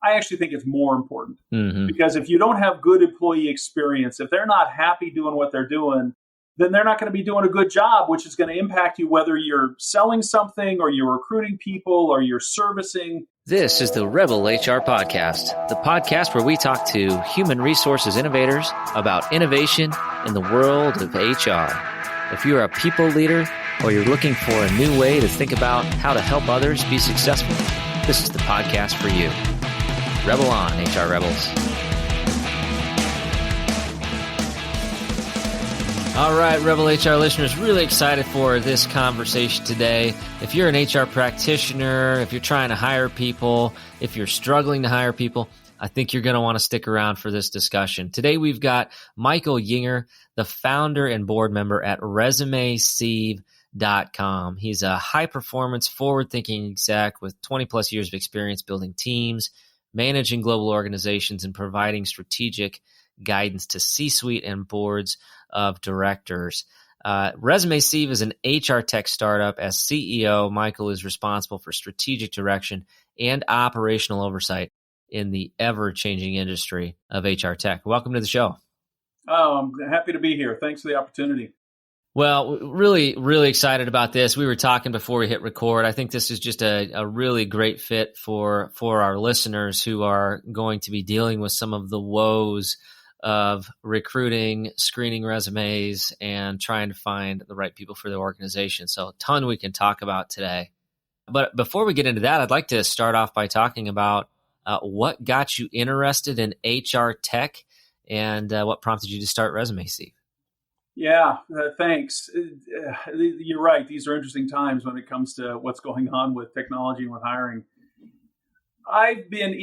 I actually think it's more important. Mm-hmm. Because if you don't have good employee experience, if they're not happy doing what they're doing, then they're not going to be doing a good job, which is going to impact you whether you're selling something or you're recruiting people or you're servicing. This is the Rebel HR Podcast, the podcast where we talk to human resources innovators about innovation in the world of HR. If you're a people leader or you're looking for a new way to think about how to help others be successful, this is the podcast for you. Rebel on, HR Rebels. All right, Rebel HR listeners, really excited for this conversation today. If you're an HR practitioner, if you're trying to hire people, if you're struggling to hire people, I think you're going to want to stick around for this discussion. Today, we've got Michael Yinger, the founder and board member at ResumeSieve.com. He's a high-performance, forward-thinking exec with 20-plus years of experience building teams, managing global organizations, and providing strategic guidance to C-suite and boards of directors. ResumeSieve is an HR tech startup. As CEO, Michael is responsible for strategic direction and operational oversight in the ever-changing industry of HR tech. Welcome to the show. Oh, I'm happy to be here. Thanks for the opportunity. Well, really, really excited about this. We were talking before we hit record. I think this is just a really great fit for our listeners who are going to be dealing with some of the woes of recruiting, screening resumes, and trying to find the right people for the organization. So a ton we can talk about today. But before we get into that, I'd like to start off by talking about what got you interested in HR tech and what prompted you to start ResumeSieve. Yeah, thanks. You're right. These are interesting times when it comes to what's going on with technology and with hiring. I've been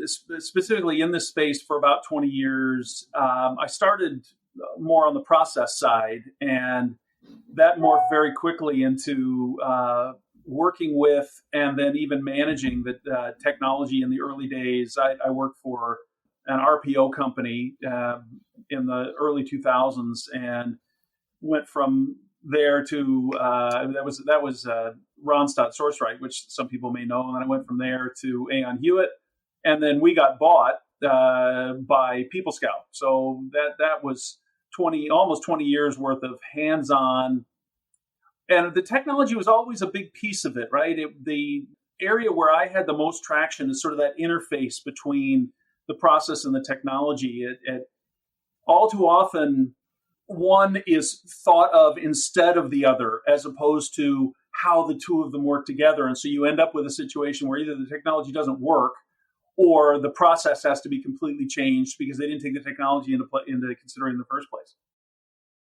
specifically in this space for about 20 years. I started more on the process side, and that morphed very quickly into working with and then even managing the technology in the early days. I worked for an RPO company in the early 2000s and went from there to that was Randstad Sourceright, which some people may know. And then I went from there to Aon Hewitt, and then we got bought by People Scout. So that was almost 20 years worth of hands-on. And the technology was always a big piece of it, right? The area where I had the most traction is sort of that interface between the process and the technology. All too often, one is thought of instead of the other, as opposed to how the two of them work together. And so you end up with a situation where either the technology doesn't work or the process has to be completely changed because they didn't take the technology into consideration in the first place.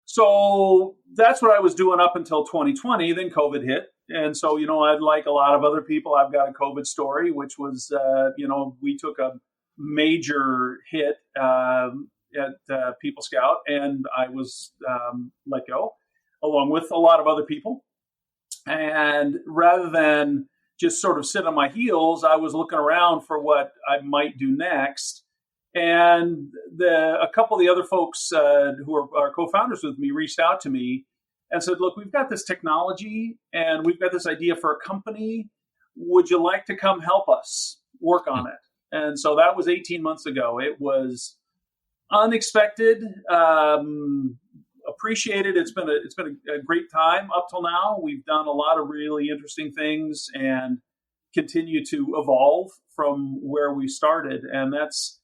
So that's what I was doing up until 2020. Then COVID hit. And so, I'd like a lot of other people, I've got a COVID story, which was, we took a major hit at People Scout, and I was let go, along with a lot of other people. And rather than just sort of sit on my heels, I was looking around for what I might do next. And a couple of the other folks who are co-founders with me reached out to me and said, look, we've got this technology and we've got this idea for a company. Would you like to come help us work on it? And so that was 18 months ago. It was unexpected, appreciated. It's been a great time up till now. We've done a lot of really interesting things and continue to evolve from where we started. And that's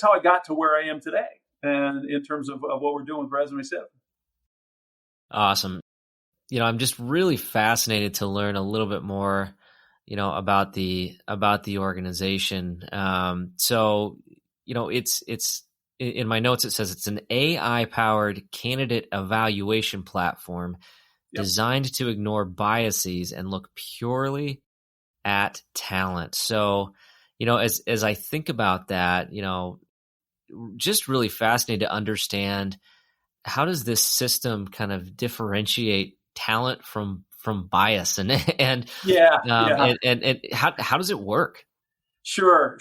how I got to where I am today. And in terms of what we're doing with ResumeSieve. Awesome. I'm just really fascinated to learn a little bit more, about the organization. So, it's in my notes, it says it's an AI-powered candidate evaluation platform designed to ignore biases and look purely at talent. So, as I think about that, just really fascinated to understand, how does this system kind of differentiate talent from bias and how does it work? Sure.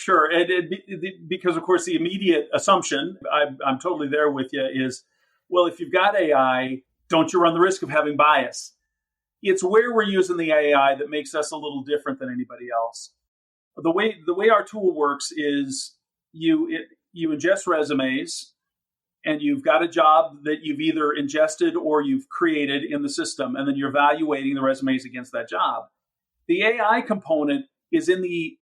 Because of course the immediate assumption, I'm totally there with you, is, well, if you've got AI, don't you run the risk of having bias? It's where we're using the AI that makes us a little different than anybody else. The way our tool works is you ingest resumes, and you've got a job that you've either ingested or you've created in the system, and then you're evaluating the resumes against that job. The AI component is in the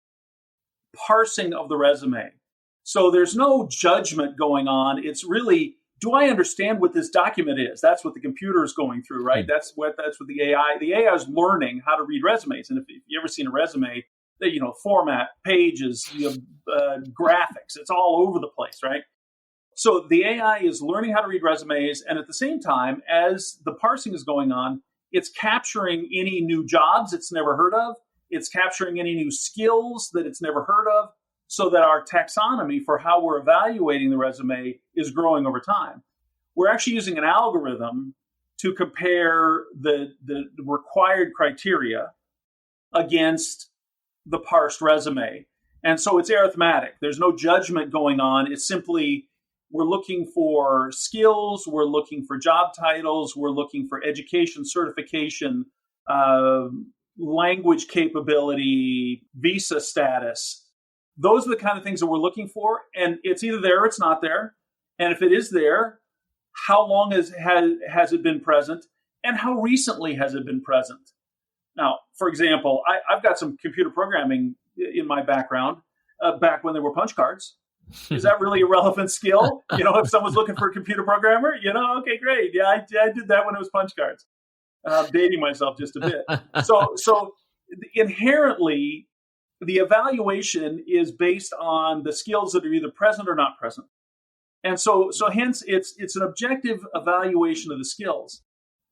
parsing of the resume. So there's no judgment going on. It's really, do I understand what this document is? That's what the computer is going through, right? Hmm. That's what the AI is learning how to read resumes. And if you ever seen a resume, format, pages, graphics, it's all over the place, right? So the AI is learning how to read resumes, and at the same time, as the parsing is going on, it's capturing any new jobs it's never heard of. It's capturing any new skills that it's never heard of, so that our taxonomy for how we're evaluating the resume is growing over time. We're actually using an algorithm to compare the required criteria against the parsed resume. And so it's arithmetic. There's no judgment going on. It's simply, we're looking for skills, we're looking for job titles, we're looking for education, certification, language capability, visa status. Those are the kind of things that we're looking for. And it's either there or it's not there. And if it is there, how long has it been present? And how recently has it been present? Now, for example, I've got some computer programming in my background back when there were punch cards. Is that really a relevant skill? If someone's looking for a computer programmer, okay, great. Yeah, I did that when it was punch cards. I'm dating myself just a bit. So inherently, the evaluation is based on the skills that are either present or not present. And so hence, it's an objective evaluation of the skills.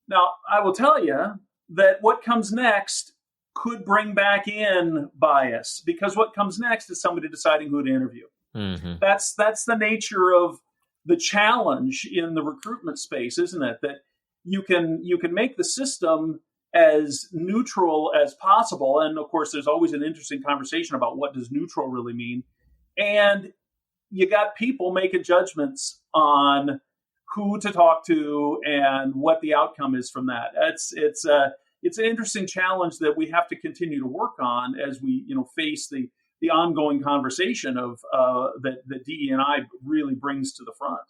Now, I will tell you that what comes next could bring back in bias, because what comes next is somebody deciding who to interview. Mm-hmm. That's the nature of the challenge in the recruitment space, isn't it? That you can make the system as neutral as possible. And of course, there's always an interesting conversation about what does neutral really mean. And you got people making judgments on who to talk to and what the outcome is from that. It's an interesting challenge that we have to continue to work on as we face the ongoing conversation of that DE&I really brings to the front.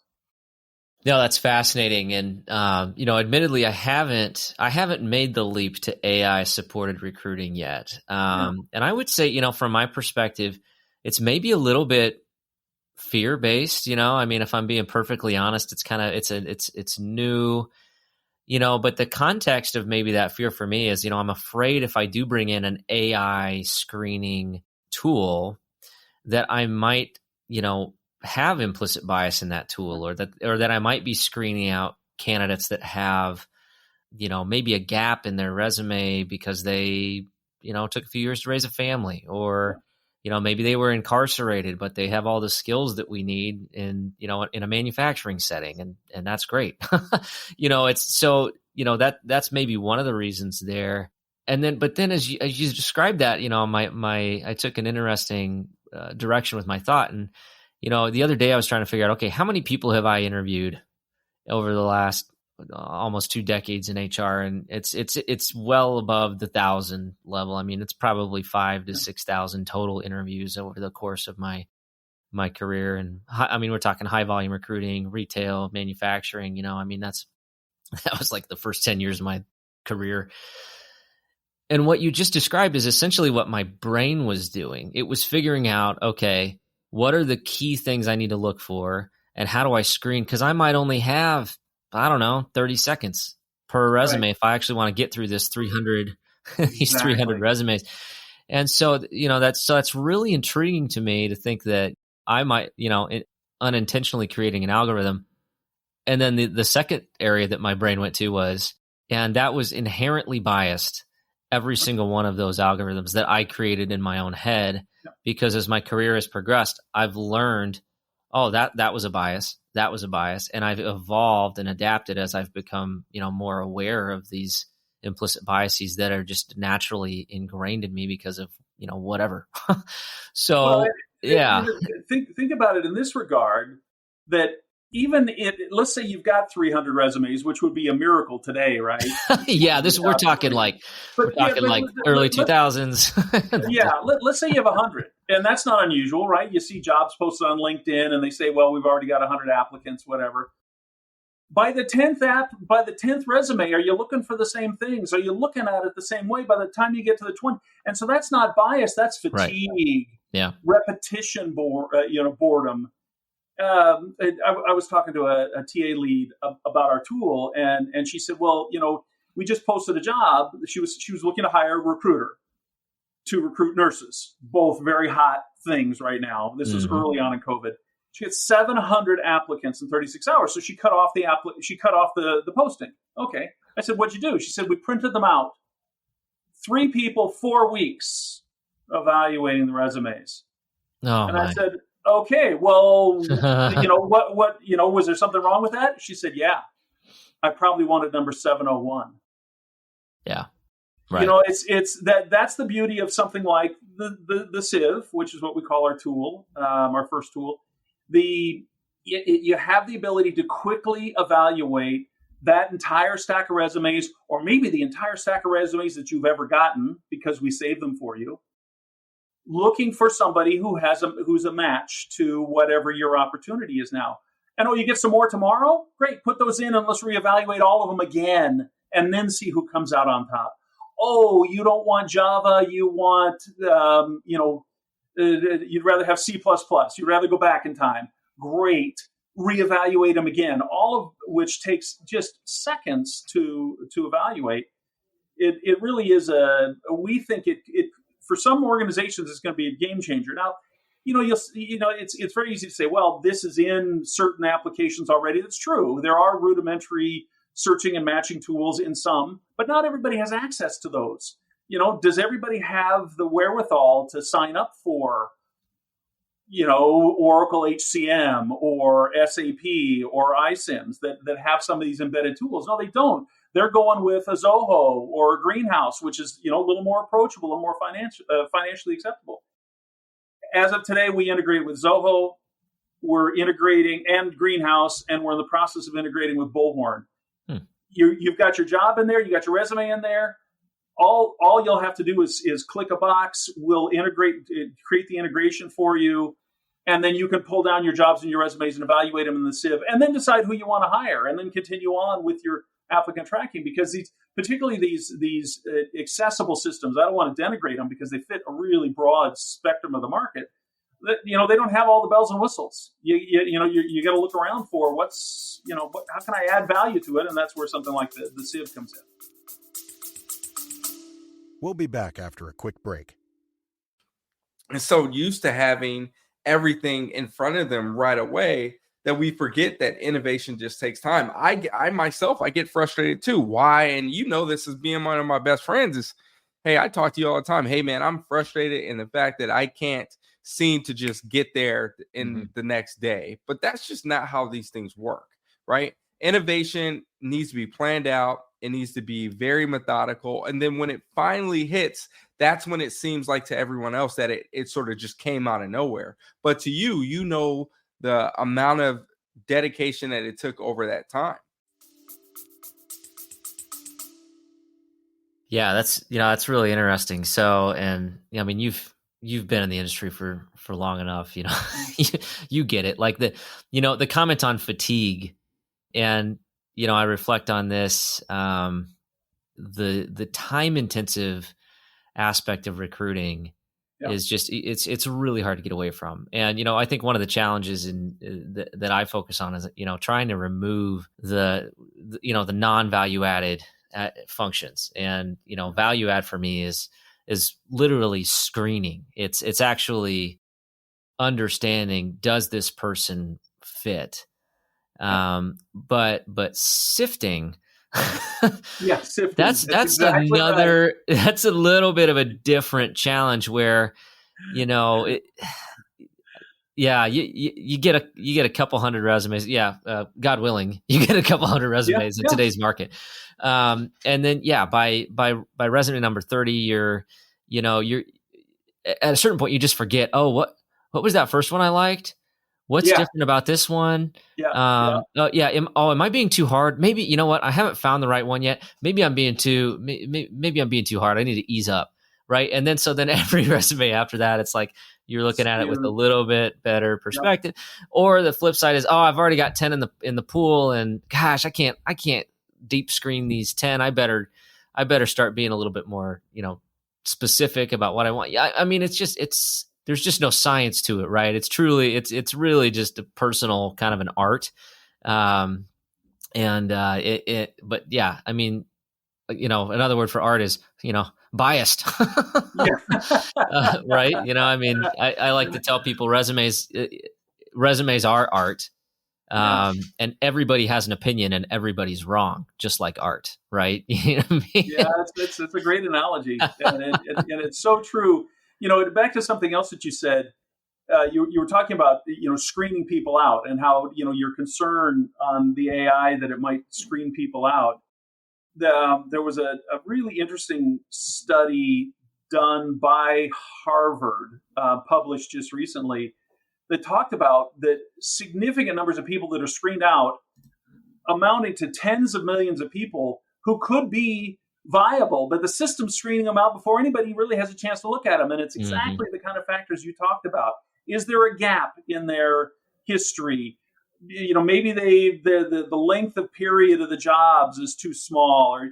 No, that's fascinating. And, admittedly, I haven't made the leap to AI supported recruiting yet. And I would say, from my perspective, it's maybe a little bit fear-based, if I'm being perfectly honest, it's new, but the context of maybe that fear for me is, I'm afraid if I do bring in an AI screening tool that I might, have implicit bias in that tool, or that I might be screening out candidates that have, maybe a gap in their resume because they, took a few years to raise a family, or, maybe they were incarcerated, but they have all the skills that we need in a manufacturing setting. And that's great. It's so, that's maybe one of the reasons there. But then as you described that, I took an interesting direction with my thought. And, the other day I was trying to figure out, okay, how many people have I interviewed over the last almost 2 decades in HR? And it's well above the 1,000 level. It's probably 5,000 to 6,000 total interviews over the course of my career. And we're talking high volume recruiting, retail, manufacturing. That was like the first 10 years of my career. And what you just described is essentially what my brain was doing. It was figuring out, okay, what are the key things I need to look for, and how do I screen? Because I might only have, 30 seconds per resume, right, if I actually want to get through this 300, these 300 resumes. And so, that's really intriguing to me to think that I might, unintentionally creating an algorithm. And then the second area that my brain went to was, and that was inherently biased, every single one of those algorithms that I created in my own head, because as my career has progressed, I've learned, that was a bias. That was a bias. And I've evolved and adapted as I've become, more aware of these implicit biases that are just naturally ingrained in me because of, whatever. So, yeah. Think about it in this regard, that, let's say you've got 300 resumes, which would be a miracle today, right? Yeah, we're talking early 2000s. Let's say you have 100, and that's not unusual, right? You see jobs posted on LinkedIn, and they say, "Well, we've already got 100 applicants, whatever." By the 10th resume, are you looking for the same things? Are you looking at it the same way by the time you get to the 20? And so that's not bias, that's fatigue, right. Yeah, repetition, boredom. I was talking to a TA lead about our tool, and she said, "Well, we just posted a job. She was looking to hire a recruiter to recruit nurses, both very hot things right now. This is early on in COVID. She had 700 applicants in 36 hours. So she cut off the posting. Okay. I said, "What'd you do?" She said, "We printed them out. 3 people, 4 weeks evaluating the resumes." Oh, and I said, "Okay, well, what, was there something wrong with that?" She said, "Yeah, I probably wanted number 701. Yeah. Right. It's that's the beauty of something like the Sieve, which is what we call our tool, our first tool. You have the ability to quickly evaluate that entire stack of resumes, or maybe the entire stack of resumes that you've ever gotten, because we save them for you, looking for somebody who's a match to whatever your opportunity is now. And you get some more tomorrow? Great, put those in and let's reevaluate all of them again, and then see who comes out on top. Oh, you don't want Java, you want you'd rather have C++, you'd rather go back in time. Great. Reevaluate them again, all of which takes just seconds to evaluate. It really is we think it for some organizations it's going to be a game changer. Now, it's very easy to say, well, this is in certain applications already. That's true. There are rudimentary searching and matching tools in some, but not everybody has access to those. Does everybody have the wherewithal to sign up for, Oracle HCM or SAP or iSIMS that have some of these embedded tools? No, they don't. They're going with a Zoho or a Greenhouse, which is, a little more approachable and more financially acceptable. As of today, we integrate with Zoho. We're integrating and Greenhouse, and we're in the process of integrating with Bullhorn. You've got your job in there. You got your resume in there. All you'll have to do is click a box. We'll create the integration for you, and then you can pull down your jobs and your resumes and evaluate them in the Sieve, and then decide who you want to hire, and then continue on with your applicant tracking. Because particularly these accessible systems, I don't want to denigrate them because they fit a really broad spectrum of the market. They don't have all the bells and whistles. You got to look around for how can I add value to it, and that's where something like the Sieve comes in. We'll be back after a quick break. And so used to having everything in front of them right away that we forget that innovation just takes time. I myself get frustrated too. Why? And this as being one of my best friends is, hey, I talk to you all the time. Hey, man, I'm frustrated in the fact that I can't seem to just get there in the next day. But that's just not how these things work, right? Innovation needs to be planned out. It needs to be very methodical. And then when it finally hits, that's when it seems like to everyone else that it sort of just came out of nowhere. But to you, the amount of dedication that it took over that time. Yeah, that's really interesting. So, and you've been in the industry for long enough, you get it. Like the comment on fatigue, and I reflect on this, the time intensive aspect of recruiting is just it's really hard to get away from. And I think one of the challenges that I focus on is trying to remove the non-value added functions. And value add for me is literally screening. It's actually understanding, does this person fit? But sifting, sifting. That's exactly another, right. That's a little bit of a different challenge where, you get a couple hundred resumes. God willing, you get a couple hundred resumes in today's market. And then, by resume number 30, you're at a certain point, you just forget, what was that first one I liked? What's Yeah, different about this one? yeah, yeah. Oh yeah. Am I being too hard? Maybe, you know what? I haven't found the right one yet. Maybe I'm being maybe I'm being too hard. I need to ease up. Right. And then, so then every resume after that, it's like you're looking at it with a Skewed. little bit better Yep. perspective. Or the flip side is, oh, I've already got 10 in the pool, and gosh, I can't deep screen these 10. I better start being a little bit more, specific about what I want. Yeah. I mean, there's just no science to it, right? It's really just a personal kind of an art. But yeah, I mean, another word for art is, biased. Yeah. Right. I mean, I like to tell people resumes are art. Yeah. And everybody has an opinion and everybody's wrong, just like art. Right. You know what I mean? Yeah, it's a great analogy, and it's so true. Back to something else that you said. You were talking about screening people out, and how your concern on the AI that it might screen people out. There was a really interesting study done by Harvard, published just recently, that talked about that significant numbers of people that are screened out, amounting to tens of millions of people who could be viable, but the system's screening them out before anybody really has a chance to look at them. And it's exactly the kind of factors you talked about. Is there a gap in their history? Maybe the length of period of the jobs is too small, or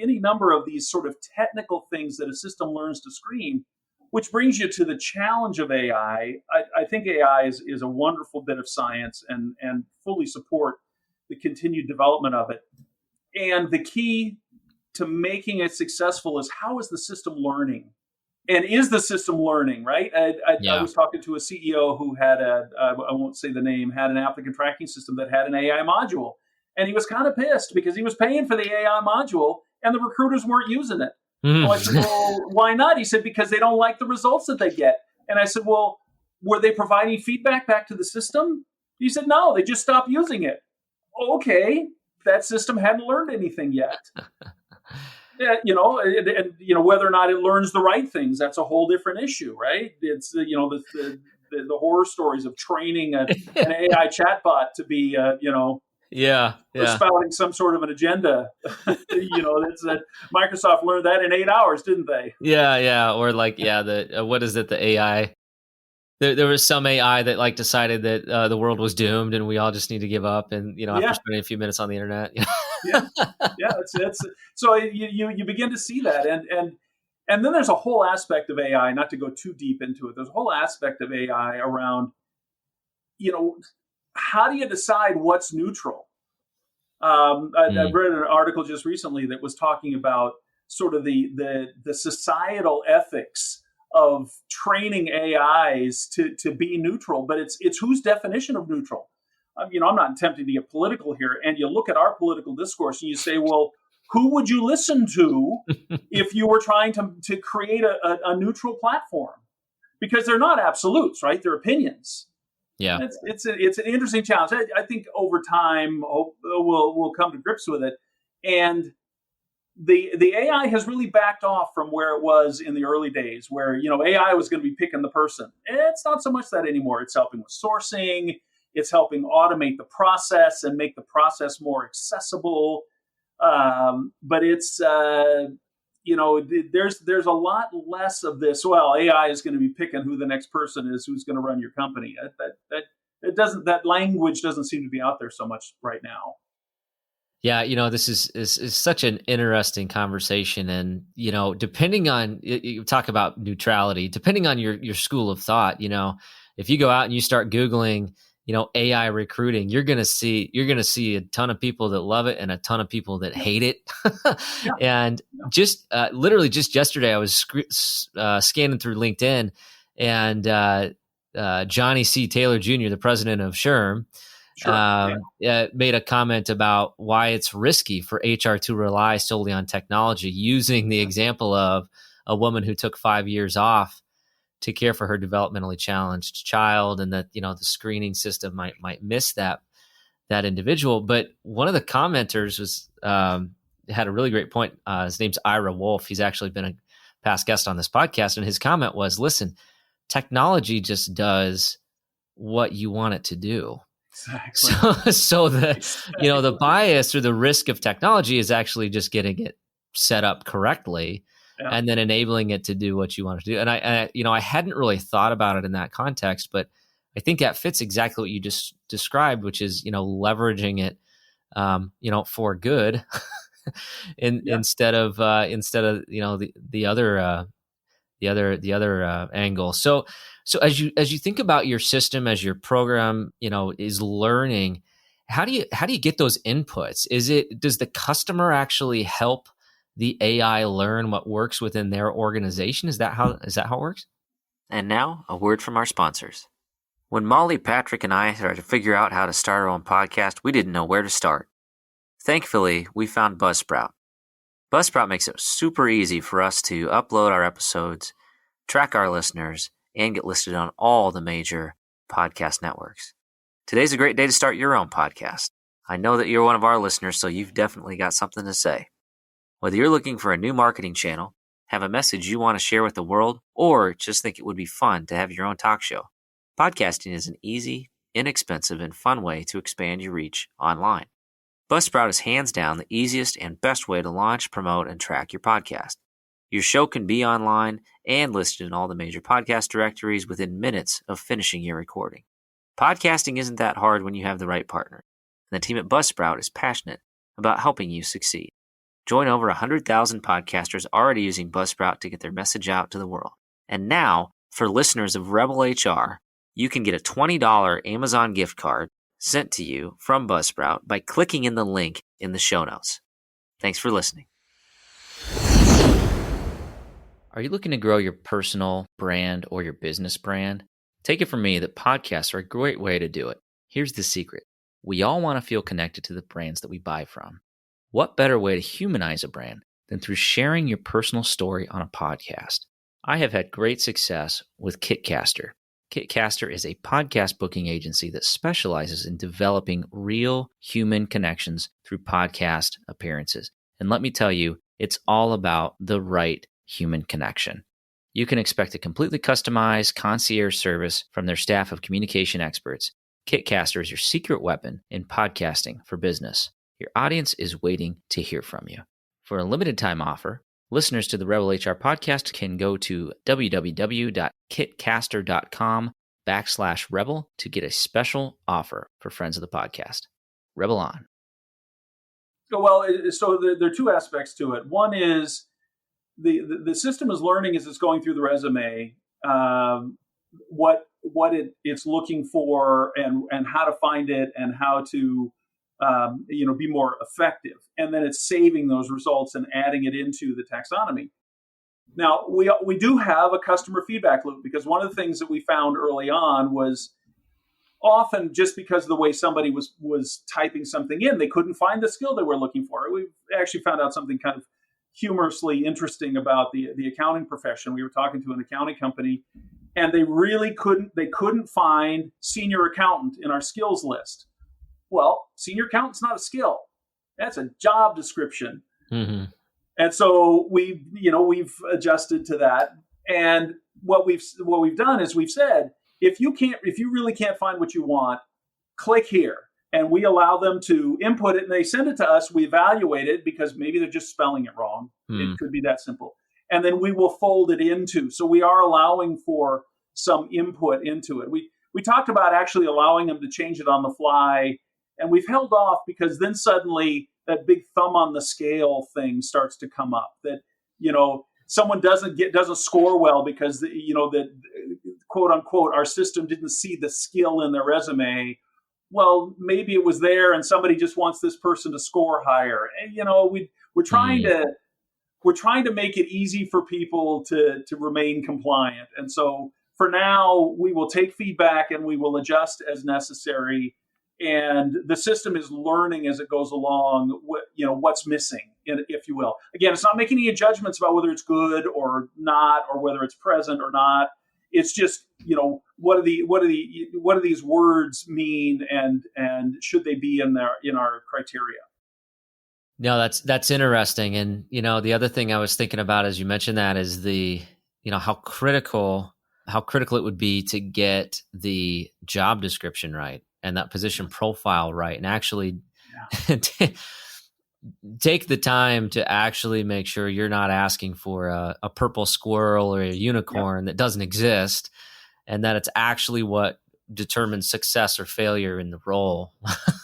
any number of these sort of technical things that a system learns to screen. Which brings you to the challenge of AI. I think AI is a wonderful bit of science, and fully support the continued development of it. And the key to making it successful is, how is the system learning? And is the system learning, right? I was talking to a CEO who had I won't say the name, had an applicant tracking system that had an AI module. And he was kind of pissed because he was paying for the AI module and the recruiters weren't using it. Mm. So I said, well, why not? He said, because they don't like the results that they get. And I said, well, were they providing feedback back to the system? He said, no, they just stopped using it. Okay, that system hadn't learned anything yet. Whether or not it learns the right things, that's a whole different issue, right? It's the horror stories of training an AI chatbot to be spouting some sort of an agenda. That's that Microsoft learned that in 8 hours, didn't they? Yeah. Or what is it? The AI. There was some AI that decided that the world was doomed and we all just need to give up, and after spending a few minutes on the internet. Yeah. It's so you begin to see that, and then there's a whole aspect of AI. Not to go too deep into it, there's a whole aspect of AI around, how do you decide what's neutral? I read an article just recently that was talking about sort of the societal ethics of training AIs to be neutral, but it's whose definition of neutral? I'm not attempting to get political here. And you look at our political discourse and you say, well, who would you listen to if you were trying to create a neutral platform? Because they're not absolutes, right? They're opinions. Yeah, it's an interesting challenge. I think over time we'll come to grips with it, and the AI has really backed off from where it was in the early days, where AI was going to be picking the person. It's not so much that anymore. It's helping with sourcing. It's helping automate the process and make the process more accessible. But it's there's a lot less of this. Well, AI is going to be picking who the next person is who's going to run your company. That language doesn't seem to be out there so much right now. Yeah, this is such an interesting conversation, and depending on, you talk about neutrality, depending on your school of thought, if you go out and you start Googling, AI recruiting, you're gonna see a ton of people that love it and a ton of people that hate it. And just literally just yesterday, I was scanning through LinkedIn, and Johnny C. Taylor Jr., the president of SHRM, made a comment about why it's risky for HR to rely solely on technology, using the example of a woman who took 5 years off to care for her developmentally challenged child, and that the screening system might miss that individual. But one of the commenters was had a really great point. His name's Ira Wolf. He's actually been a past guest on this podcast, and his comment was, listen, technology just does what you want it to do. Exactly. So the Exactly. the bias or the risk of technology is actually just getting it set up correctly, Yeah. and then enabling it to do what you want it to do. And I hadn't really thought about it in that context, but I think that fits exactly what you just described, which is leveraging it, for good, instead of the other angle. So as you think about your system, as your program, is learning, how do you get those inputs? Does the customer actually help the AI learn what works within their organization? Is that how it works? And now, a word from our sponsors. When Molly, Patrick, and I started to figure out how to start our own podcast, we didn't know where to start. Thankfully, we found Buzzsprout. Buzzsprout makes it super easy for us to upload our episodes, track our listeners, and get listed on all the major podcast networks. Today's a great day to start your own podcast. I know that you're one of our listeners, so you've definitely got something to say. Whether you're looking for a new marketing channel, have a message you want to share with the world, or just think it would be fun to have your own talk show, podcasting is an easy, inexpensive, and fun way to expand your reach online. Buzzsprout is hands down the easiest and best way to launch, promote, and track your podcast. Your show can be online and listed in all the major podcast directories within minutes of finishing your recording. Podcasting isn't that hard when you have the right partner, and the team at Buzzsprout is passionate about helping you succeed. Join over 100,000 podcasters already using Buzzsprout to get their message out to the world. And now, for listeners of Rebel HR, you can get a $20 Amazon gift card sent to you from Buzzsprout by clicking in the link in the show notes. Thanks for listening. Are you looking to grow your personal brand or your business brand? Take it from me that podcasts are a great way to do it. Here's the secret. We all want to feel connected to the brands that we buy from. What better way to humanize a brand than through sharing your personal story on a podcast? I have had great success with Kitcaster. Kitcaster is a podcast booking agency that specializes in developing real human connections through podcast appearances. And let me tell you, it's all about the right human connection. You can expect a completely customized concierge service from their staff of communication experts. Kitcaster is your secret weapon in podcasting for business. Your audience is waiting to hear from you. For a limited time offer, listeners to the Rebel HR podcast can go to www.kitcaster.com/rebel to get a special offer for friends of the podcast. Rebel on. Well, so there are two aspects to it. One is the system is learning as it's going through the resume what it's looking for and how to find it and how to be more effective, and then it's saving those results and adding it into the taxonomy. Now we do have a customer feedback loop, because one of the things that we found early on was often just because of the way somebody was typing something in, they couldn't find the skill they were looking for. We actually found out something kind of humorously interesting about the accounting profession. We were talking to an accounting company, and they really couldn't find senior accountant in our skills list. Well, senior accountant's not a skill. That's a job description. Mm-hmm. And so we've adjusted to that. And what we've done is we've said, if you really can't find what you want, click here. And we allow them to input it, and they send it to us. We evaluate it because maybe they're just spelling it wrong. It could be that simple. And then we will fold it into. So we are allowing for some input into it. We talked about actually allowing them to change it on the fly, and we've held off because then suddenly that big thumb on the scale thing starts to come up. That someone doesn't score well because that quote unquote our system didn't see the skill in their resume. Well, maybe it was there, and somebody just wants this person to score higher. And we're trying to make it easy for people to remain compliant. And so for now, we will take feedback and we will adjust as necessary. And the system is learning as it goes along what's missing, if you will. Again, it's not making any judgments about whether it's good or not, or whether it's present or not. It's just, what do these words mean, and should they be in our criteria? No, that's interesting. And the other thing I was thinking about as you mentioned that is the how critical how critical it would be to get the job description right and that position profile right, and actually take the time to actually make sure you're not asking for a purple squirrel or a unicorn that doesn't exist, and that it's actually what determines success or failure in the role.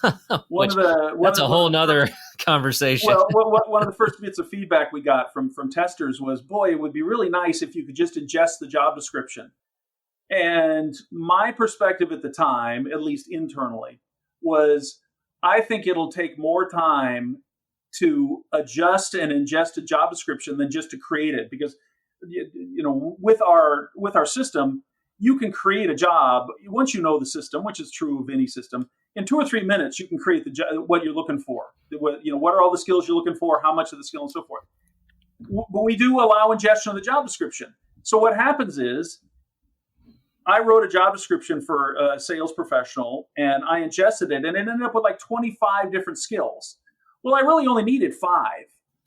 That's a whole nother conversation. Well, one of the first bits of feedback we got from testers was, boy, it would be really nice if you could just ingest the job description. And my perspective at the time, at least internally, was I think it'll take more time to adjust and ingest a job description than just to create it. Because, with our system, you can create a job once you know the system, which is true of any system. In 2 or 3 minutes, you can create what you're looking for. What are all the skills you're looking for? How much of the skill and so forth. But we do allow ingestion of the job description. So what happens is, I wrote a job description for a sales professional, and I ingested it, and it ended up with like 25 different skills. Well, I really only needed 5.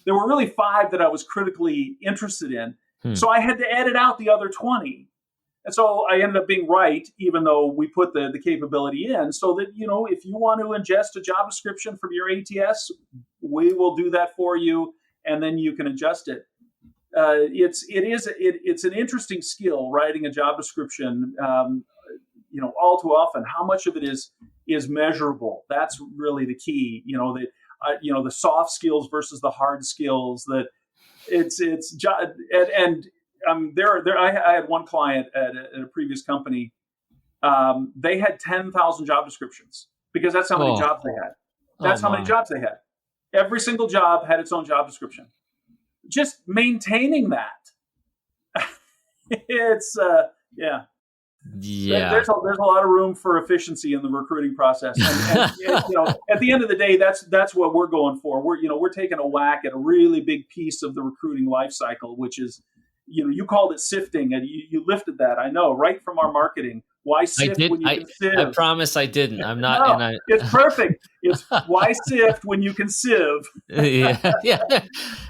There were really 5 that I was critically interested in. So I had to edit out the other 20. And so I ended up being right, even though we put the capability in, so that, if you want to ingest a job description from your ATS, we will do that for you, and then you can adjust it. It's an interesting skill, writing a job description. All too often, how much of it is measurable? That's really the key. The soft skills versus the hard skills. That I had one client at a previous company. They had 10,000 job descriptions because that's how many jobs they had. That's how many jobs they had. Every single job had its own job description. Just maintaining that. There's a lot of room for efficiency in the recruiting process. And at the end of the day, that's what we're going for. We're taking a whack at a really big piece of the recruiting life cycle, which is, you called it sifting, and you lifted that. I know, right from our marketing. Why sift when you can sieve? I promise I didn't. I'm not. No, it's perfect. It's why sift when you can sieve. Yeah.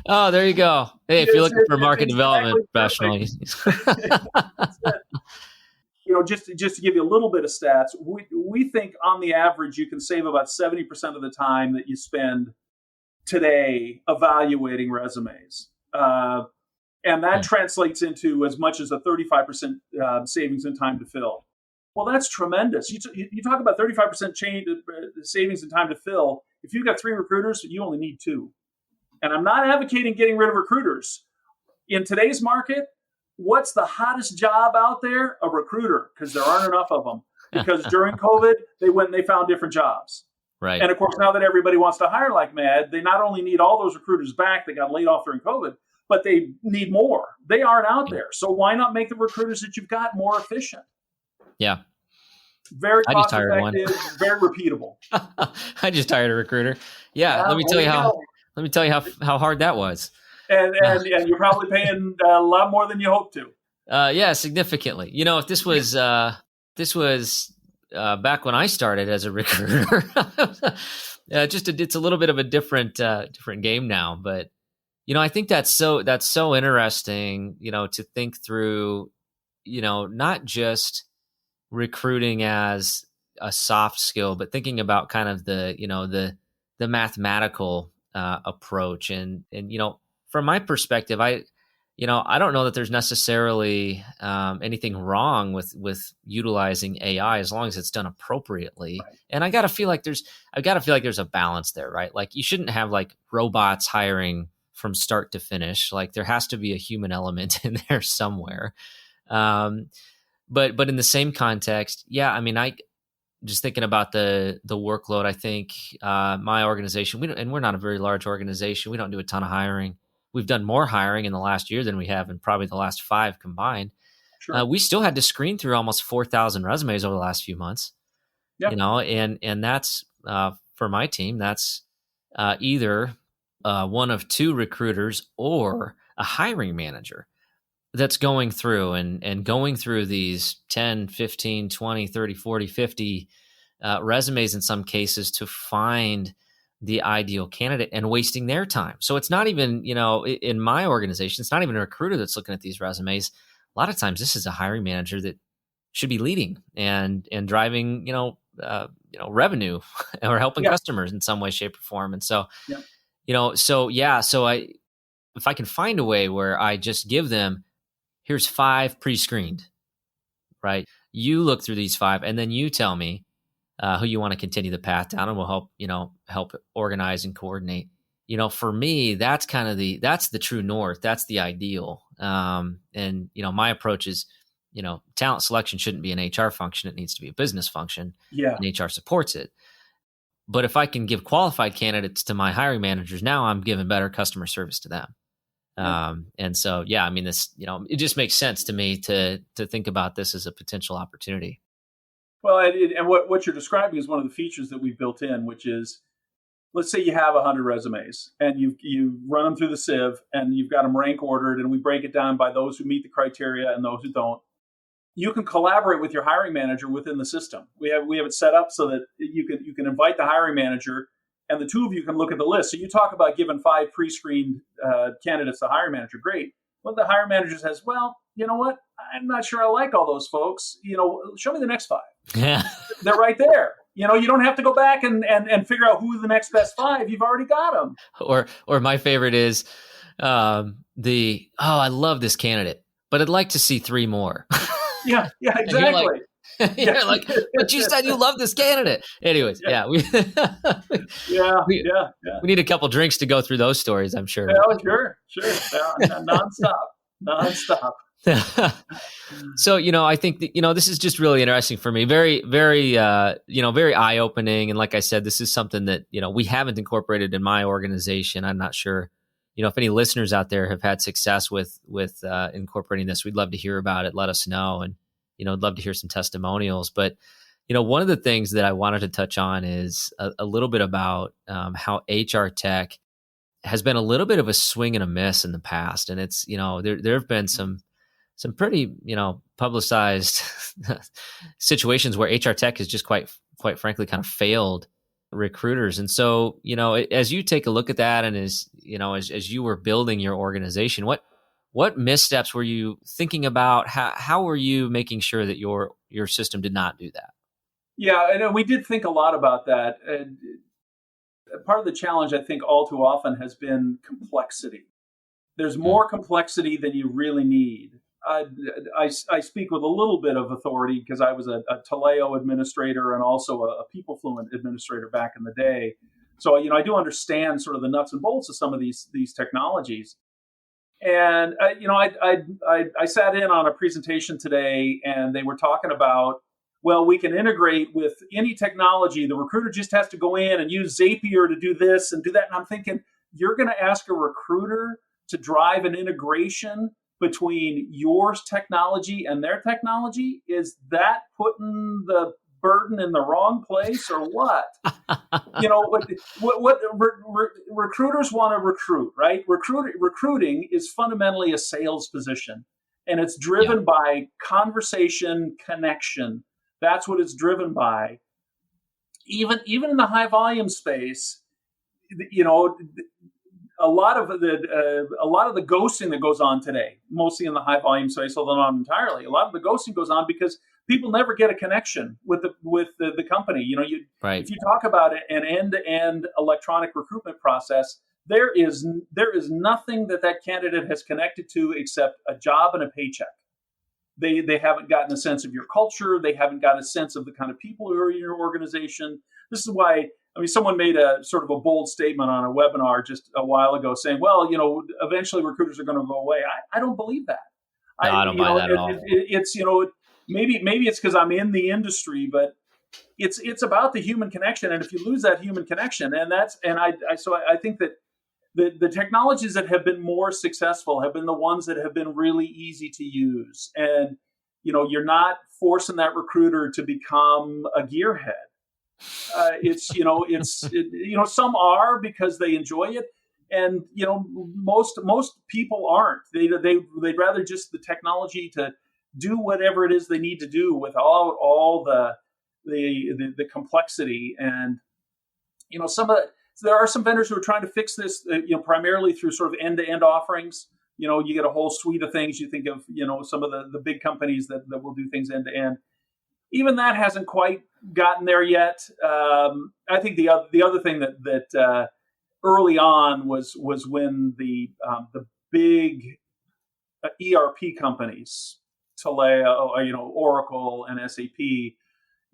Oh, there you go. Hey, if you're looking for a market development professional. Just to give you a little bit of stats, we think on the average you can save about 70% of the time that you spend today evaluating resumes. And that translates into as much as a 35% savings in time to fill. Well, that's tremendous. You talk about 35% savings in time to fill. If you've got 3 recruiters, you only need 2. And I'm not advocating getting rid of recruiters. In today's market, what's the hottest job out there? A recruiter, because there aren't enough of them. Because during COVID, they went and they found different jobs. Right. And of course, now that everybody wants to hire like mad, they not only need all those recruiters back that got laid off during COVID, but they need more. They aren't out there. So why not make the recruiters that you've got more efficient? Yeah. Very cost effective, very repeatable. I just hired a recruiter. Yeah. Let me tell you how hard that was. And you're probably paying a lot more than you hoped to. Yeah, significantly. If this was back when I started as a recruiter, it's a little bit of a different game now. But I think that's so interesting. To think through, not just recruiting as a soft skill, but thinking about kind of the mathematical approach. And from my perspective, I don't know that there's necessarily anything wrong with utilizing AI as long as it's done appropriately. Right. And I got to feel like there's a balance there, right? Like you shouldn't have like robots hiring from start to finish. Like there has to be a human element in there somewhere. But in the same context, I just thinking about the workload. I think my organization, we're not a very large organization. We don't do a ton of hiring. We've done more hiring in the last year than we have in probably the last 5 combined. Sure. We still had to screen through almost 4,000 resumes over the last few months. Yep. And that's for my team. That's either one of 2 recruiters or a hiring manager that's going through and going through these 10, 15, 20, 30, 40, 50 resumes in some cases to find the ideal candidate and wasting their time. So it's not even, in my organization, it's not even a recruiter that's looking at these resumes. a lot of times this is a hiring manager that should be leading and driving, revenue or helping Yeah. customers in some way, shape, or form. And so, Yeah. If I can find a way where I just give them, here's 5 pre-screened, right? You look through these 5 and then you tell me who you want to continue the path down, and we'll help organize and coordinate. For me, that's that's the true north. That's the ideal. And my approach is, talent selection shouldn't be an HR function. It needs to be a business function. Yeah. And HR supports it. But if I can give qualified candidates to my hiring managers, now I'm giving better customer service to them. And so, this, it just makes sense to me to think about this as a potential opportunity. Well, and what you're describing is one of the features that we've built in, which is, let's say you have 100 resumes and you run them through the sieve and you've got them rank ordered, and we break it down by those who meet the criteria and those who don't. You can collaborate with your hiring manager within the system. We have it set up so that you can invite the hiring manager, and the two of you can look at the list. So you talk about giving 5 pre-screened candidates to the hiring manager. Great. Well, the hiring manager says, well, you know what? I'm not sure I like all those folks. Show me the next 5. Yeah. They're right there. You don't have to go back and figure out who the next best 5. You've already got them. Or my favorite is I love this candidate, but I'd like to see 3 more. Yeah, exactly. You're like, but you said you love this candidate. Anyways, we we need a couple drinks to go through those stories, I'm sure. Yeah, sure. Nonstop. So, I think that, this is just really interesting for me. Very, very, very eye-opening. And like I said, this is something that, we haven't incorporated in my organization. I'm not sure, if any listeners out there have had success with incorporating this. We'd love to hear about it. Let us know. And, I'd love to hear some testimonials. But, one of the things that I wanted to touch on is a little bit about how HR tech has been a little bit of a swing and a miss in the past. And it's, there have been some pretty, publicized situations where HR tech has just quite frankly kind of failed recruiters. And so, as you take a look at that, and as you were building your organization, what missteps were you thinking about? How were you making sure that your system did not do that? Yeah, I know we did think a lot about that. And part of the challenge, I think, all too often has been complexity. There's more complexity than you really need. I speak with a little bit of authority because I was a Taleo administrator and also a PeopleFluent administrator back in the day. So, I do understand sort of the nuts and bolts of some of these technologies. And, I sat in on a presentation today, and they were talking about, well, we can integrate with any technology. The recruiter just has to go in and use Zapier to do this and do that. And I'm thinking, you're going to ask a recruiter to drive an integration between your technology and their technology? Is that putting the burden in the wrong place, or what? What recruiters want to recruit, right? Recruiting is fundamentally a sales position, and it's driven by conversation, connection. That's what it's driven by. Even in the high volume space, a lot of the ghosting that goes on today, mostly in the high volume space, although not entirely. A lot of the ghosting goes on because people never get a connection with the company. If you talk about an end-to-end electronic recruitment process, there is nothing that candidate has connected to except a job and a paycheck. They haven't gotten a sense of your culture. They haven't got a sense of the kind of people who are in your organization. This is why, someone made a sort of a bold statement on a webinar just a while ago saying, well, eventually recruiters are going to go away. I don't believe that. No, I don't buy that at all. It's, maybe it's because I'm in the industry, but it's about the human connection. And if you lose that human connection, I think that the technologies that have been more successful have been the ones that have been really easy to use. And, you're not forcing that recruiter to become a gearhead. Some are because they enjoy it. And, most people aren't. They'd rather just the technology to do whatever it is they need to do without all the complexity. And, there are some vendors who are trying to fix this, primarily through sort of end-to-end offerings. you get a whole suite of things. You think of, some of the big companies that will do things end to end. Even that hasn't quite gotten there yet. I think the other thing that early on was when the big ERP companies, Taleo, Oracle and SAP,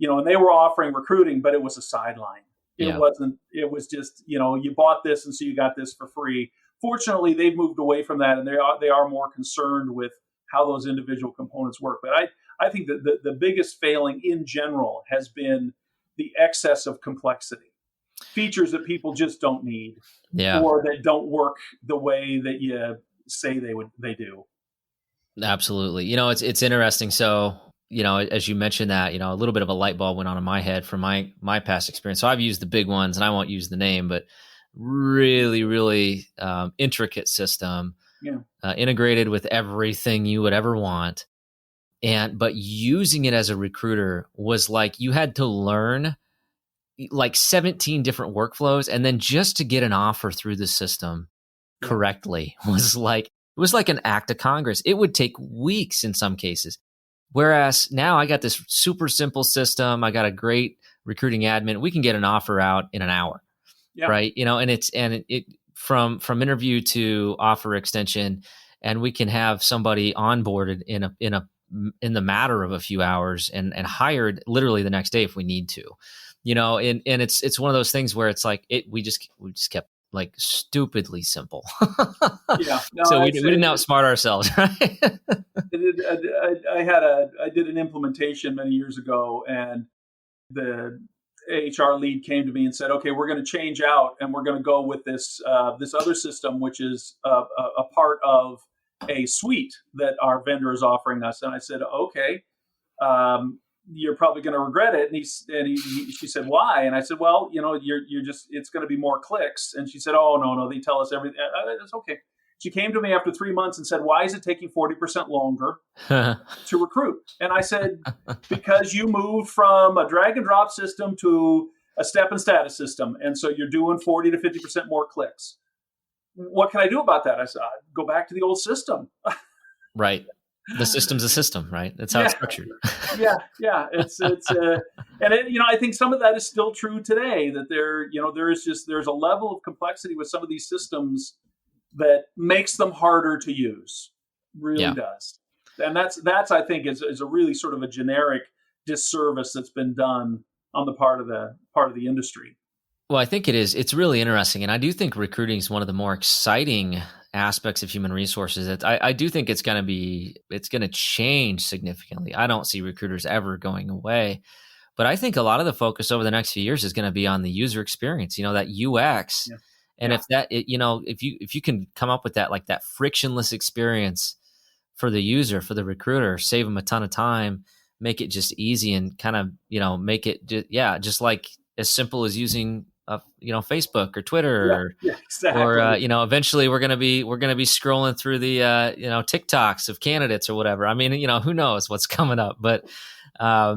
and they were offering recruiting, but it was a sideline. It wasn't. It was just, you bought this and so you got this for free. Fortunately, they've moved away from that, and they are more concerned with how those individual components work. But I think that the biggest failing in general has been the excess of complexity, features that people just don't need, or that don't work the way that you say they do. Absolutely. It's interesting. So, as you mentioned that, a little bit of a light bulb went on in my head from my past experience. So I've used the big ones, and I won't use the name, but really, really intricate system, integrated with everything you would ever want. But using it as a recruiter was like you had to learn like 17 different workflows, and then just to get an offer through the system correctly was like an act of Congress. It would take weeks in some cases. Whereas now I got this super simple system. I got a great recruiting admin. We can get an offer out in an hour, right? And it from interview to offer extension, and we can have somebody onboarded in the matter of a few hours and hired literally the next day if we need to, and it's one of those things where it's like we just kept like stupidly simple. So we didn't outsmart ourselves, right? I did an implementation many years ago, and the HR lead came to me and said, "Okay, we're going to change out, and we're going to go with this other system, which is a part of a suite that our vendor is offering us." And I said, "Okay, you're probably going to regret it." And she said, "Why?" And I said, "Well, you're just, it's going to be more clicks." And she said, "Oh, no, they tell us everything." It's okay. She came to me after 3 months and said, "Why is it taking 40% longer to recruit?" And I said, "Because you moved from a drag and drop system to a step and status system. And so you're doing 40 to 50% more clicks. What can I do about that?" I said, "Go back to the old system." Right. The system's a system, right? That's how it's structured. Yeah. It's and I think some of that is still true today, that there's a level of complexity with some of these systems that makes them harder to use. Really does. And that's I think is a really sort of a generic disservice that's been done on the part of the industry. Well, I think it is. It's really interesting. And I do think recruiting is one of the more exciting aspects of human resources. I do think it's going to change significantly. I don't see recruiters ever going away, but I think a lot of the focus over the next few years is going to be on the user experience, that UX. Yeah. And if you can come up with that, like that frictionless experience for the user, for the recruiter, save them a ton of time, make it just easy and kind of, make it just like as simple as using Facebook or Twitter, exactly. or eventually we're gonna be scrolling through the TikToks of candidates or whatever. I mean, who knows what's coming up, but I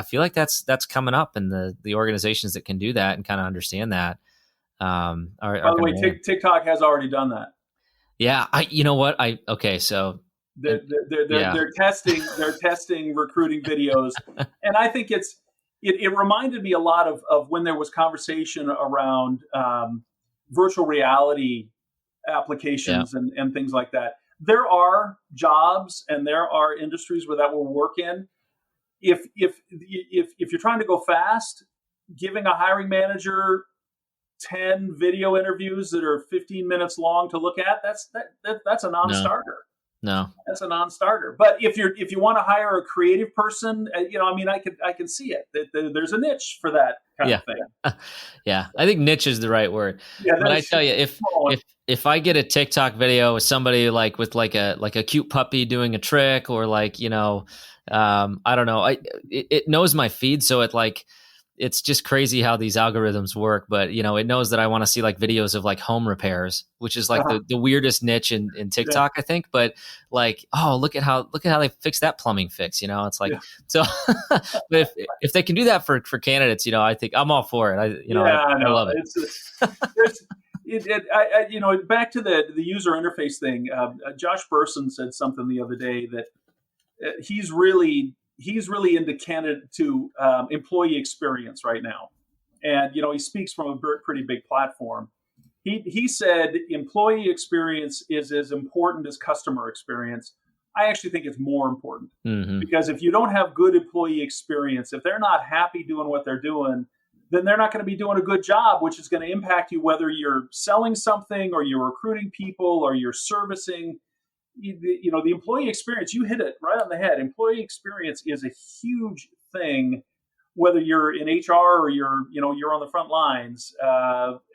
feel like that's coming up, and the organizations that can do that and kind of understand that. By the way, TikTok has already done that. Yeah, so they're testing recruiting videos, and I think it reminded me a lot of when there was conversation around virtual reality applications and things like that. There are jobs and there are industries where that will work in. If you're trying to go fast, giving a hiring manager 10 video interviews that are 15 minutes long to look at, that's a non-starter. No, that's a non-starter. But if you want to hire a creative person, I can see it. There's a niche for that kind of thing. Yeah, I think niche is the right word. Yeah, but I tell you, if I get a TikTok video with somebody with a cute puppy doing a trick, or I don't know, it knows my feed, so it's just crazy how these algorithms work, but it knows that I want to see videos of home repairs, which is the weirdest niche in TikTok, I think. But look at how they fix that plumbing fix. So. But if they can do that for candidates, I think I'm all for it. I love it. back to the user interface thing. Josh Bersin said something the other day that he's really into candidate to employee experience right now, and he speaks from a pretty big platform. He said employee experience is as important as customer experience. I actually think it's more important because if you don't have good employee experience, if they're not happy doing what they're doing, then they're not going to be doing a good job, which is going to impact you whether you're selling something or you're recruiting people or you're servicing. The employee experience, you hit it right on the head. Employee experience is a huge thing, whether you're in HR or you're on the front lines,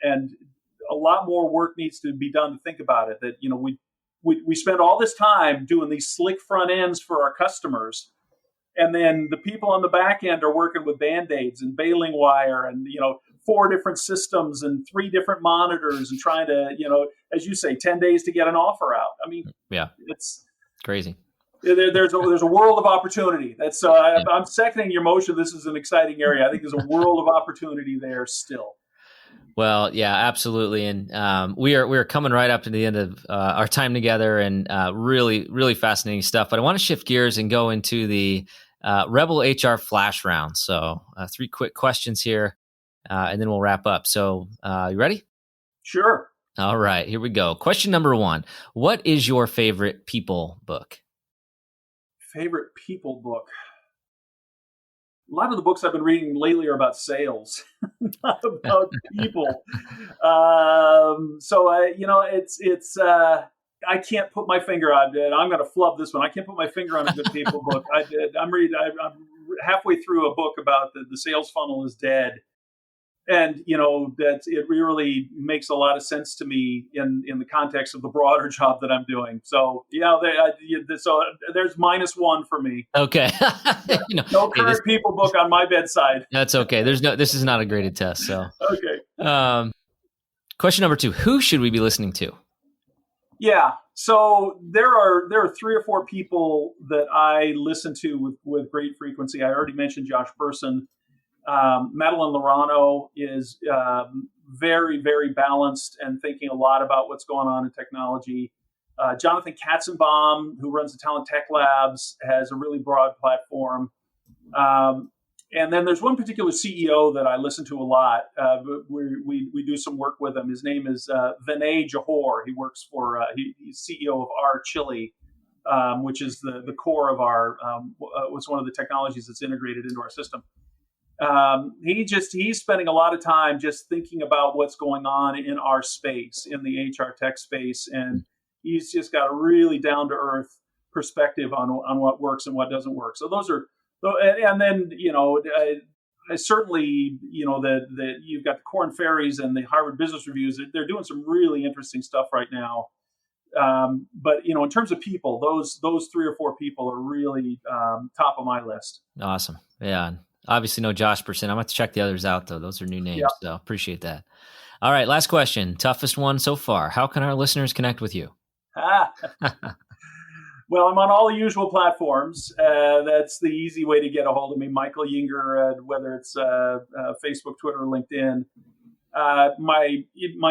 and a lot more work needs to be done to think about it. That we spend all this time doing these slick front ends for our customers, and then the people on the back end are working with Band-Aids and baling wire and 4 different systems and 3 different monitors and trying to as you say 10 days to get an offer out. I mean, yeah, it's crazy. There's a world of opportunity. That's I'm seconding your motion. This is an exciting area. I think there's a world of opportunity there still. Well, yeah, absolutely. And we are coming right up to the end of our time together, and really, really fascinating stuff. But I want to shift gears and go into the Rebel HR Flash Round. So 3 quick questions here, and then we'll wrap up. So you ready? Sure. All right, here we go. Question number 1. What is your favorite people book? Favorite people book? A lot of the books I've been reading lately are about sales, not about people. I can't put my finger on it. I'm going to flub this one. I can't put my finger on a good people book. I'm halfway through a book about the sales funnel is dead. And, that it really makes a lot of sense to me in the context of the broader job that I'm doing. So, so there's -1 for me. Okay. No current people book on my bedside. That's okay. This is not a graded test. So, okay. Question number 2, who should we be listening to? Yeah. So there are 3 or 4 people that I listen to with great frequency. I already mentioned Josh Bersin. Madeline Lorano is very, very balanced and thinking a lot about what's going on in technology. Jonathan Katzenbaum, who runs the Talent Tech Labs, has a really broad platform. And then there's one particular CEO that I listen to a lot. We do some work with him. His name is Vinay Johor. He works for he's CEO of Chili, which is the core of what's one of the technologies that's integrated into our system. He's spending a lot of time just thinking about what's going on in our space, in the HR tech space, and he's just got a really down to earth perspective on what works and what doesn't work. So those are, and then I certainly that you've got the Korn Ferries and the Harvard Business Reviews. They're doing some really interesting stuff right now. But in terms of people, those 3 or 4 people are really top of my list. Awesome, yeah. Obviously, no Josh Bersin. I'm going to have to check the others out, though. Those are new names, so appreciate that. All right, last question. Toughest one so far. How can our listeners connect with you? Well, I'm on all the usual platforms. That's the easy way to get a hold of me. Michael Yinger, whether it's Facebook, Twitter, or LinkedIn. My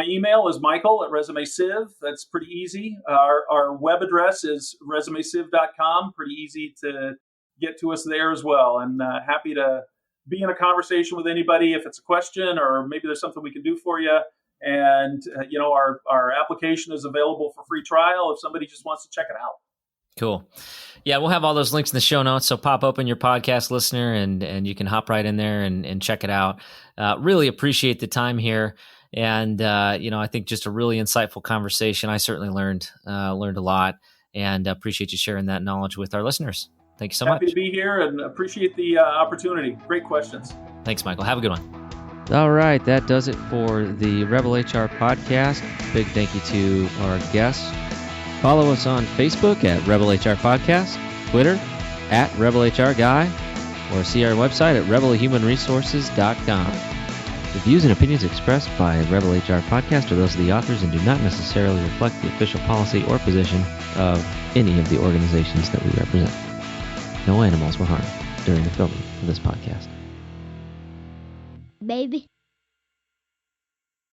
email is michael@ResumeSieve. That's pretty easy. Our web address is resumesieve.com. Pretty easy to get to us there as well. And happy to be in a conversation with anybody if it's a question or maybe there's something we can do for you. And, our application is available for free trial if somebody just wants to check it out. Cool. Yeah, we'll have all those links in the show notes. So pop open your podcast listener and you can hop right in there and check it out. Really appreciate the time here. And, I think just a really insightful conversation. I certainly learned a lot and appreciate you sharing that knowledge with our listeners. Thank you so much. Happy to be here and appreciate the opportunity. Great questions. Thanks, Michael. Have a good one. All right. That does it for the Rebel HR podcast. Big thank you to our guests. Follow us on Facebook at Rebel HR Podcast, Twitter at Rebel HR Guy, or see our website at rebelhumanresources.com. The views and opinions expressed by Rebel HR Podcast are those of the authors and do not necessarily reflect the official policy or position of any of the organizations that we represent. No animals were harmed during the filming of this podcast. Baby.